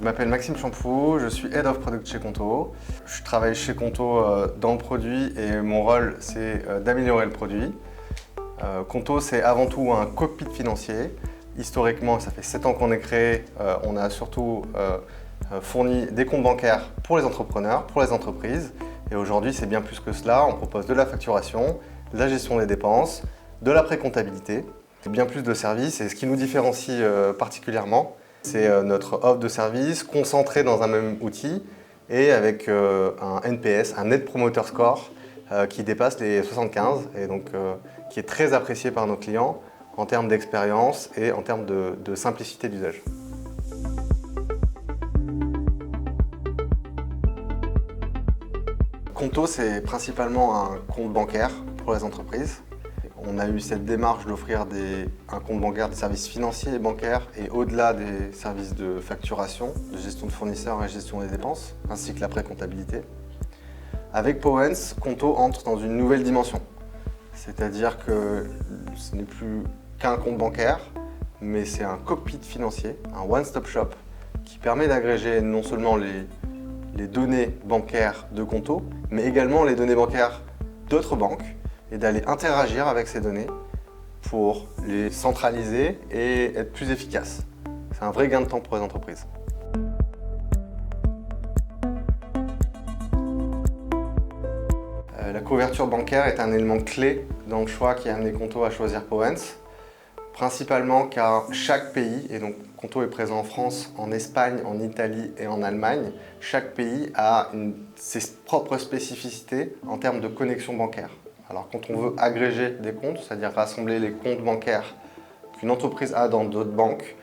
m'appelle Maxime Champoux, je suis Head of Product chez Conto. Je travaille chez Conto dans le produit et mon rôle c'est d'améliorer le produit. Conto c'est avant tout un cockpit financier. Historiquement, ça fait 7 ans qu'on est créé, on a surtout fourni des comptes bancaires pour les entrepreneurs, pour les entreprises. Et aujourd'hui c'est bien plus que cela, on propose de la facturation, de la gestion des dépenses, de la pré-comptabilité. C'est bien plus de services et ce qui nous différencie particulièrement, c'est notre offre de services concentrée dans un même outil et avec un NPS, un Net Promoter Score, qui dépasse les 75 et donc qui est très apprécié par nos clients en termes d'expérience et en termes de simplicité d'usage. Conto, c'est principalement un compte bancaire pour les entreprises. On a eu cette démarche d'offrir un compte bancaire, des services financiers et bancaires et au-delà des services de facturation, de gestion de fournisseurs et gestion des dépenses, ainsi que la pré-comptabilité. Avec Powens, Conto entre dans une nouvelle dimension. C'est-à-dire que ce n'est plus qu'un compte bancaire, mais c'est un cockpit financier, un one-stop shop qui permet d'agréger non seulement les données bancaires de Conto, mais également les données bancaires d'autres banques et d'aller interagir avec ces données pour les centraliser et être plus efficace. C'est un vrai gain de temps pour les entreprises. La couverture bancaire est un élément clé dans le choix qui a amené Conto à choisir Powens, principalement car chaque pays, et donc Conto est présent en France, en Espagne, en Italie et en Allemagne, chaque pays a ses propres spécificités en termes de connexion bancaire. Alors quand on veut agréger des comptes, c'est-à-dire rassembler les comptes bancaires qu'une entreprise a dans d'autres banques,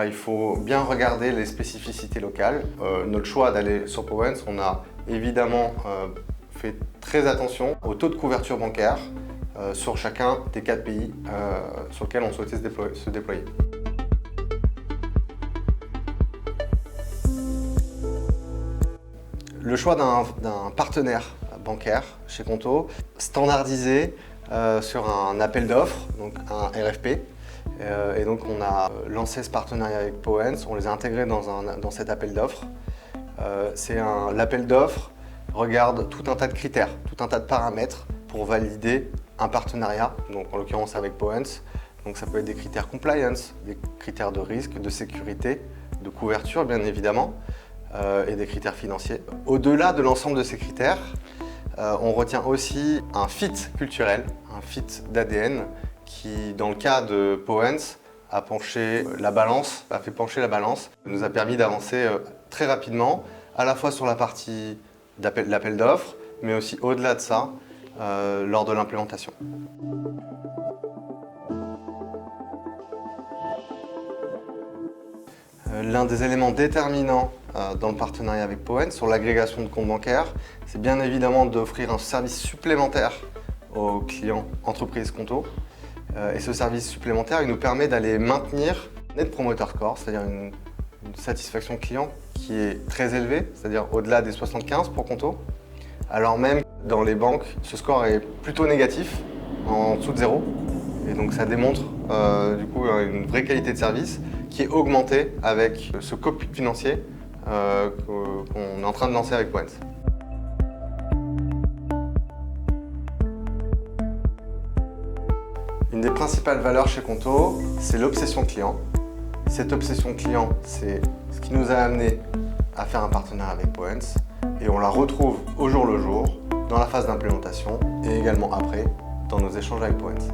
il faut bien regarder les spécificités locales. Notre choix d'aller sur Powens, on a évidemment fait très attention au taux de couverture bancaire sur chacun des 4 pays sur lesquels on souhaitait se déployer. Le choix d'un partenaire bancaire chez Conto, standardisé sur un appel d'offres, donc un RFP. Et donc on a lancé ce partenariat avec Powens, on les a intégrés dans cet appel d'offres. L'appel d'offres regarde tout un tas de critères, tout un tas de paramètres pour valider un partenariat, donc en l'occurrence avec Powens. Donc ça peut être des critères compliance, des critères de risque, de sécurité, de couverture bien évidemment, et des critères financiers. Au-delà de l'ensemble de ces critères, on retient aussi un fit culturel, un fit d'ADN qui, dans le cas de Powens, a fait pencher la balance, nous a permis d'avancer très rapidement, à la fois sur la partie l'appel d'offres, mais aussi au-delà de ça, lors de l'implémentation. L'un des éléments déterminants dans le partenariat avec Powens sur l'agrégation de comptes bancaires, c'est bien évidemment d'offrir un service supplémentaire aux clients entreprises Conto. Et ce service supplémentaire, il nous permet d'aller maintenir Net Promoter Score, c'est-à-dire une satisfaction client qui est très élevée, c'est-à-dire au-delà des 75 pour Conto. Alors même dans les banques, ce score est plutôt négatif, en dessous de 0. Et donc ça démontre du coup une vraie qualité de service qui est augmentée avec ce cockpit financier qu'on est en train de lancer avec Powens. Une des principales valeurs chez Conto, c'est l'obsession client. Cette obsession client, c'est ce qui nous a amené à faire un partenariat avec Powens et on la retrouve au jour le jour dans la phase d'implémentation et également après dans nos échanges avec Powens.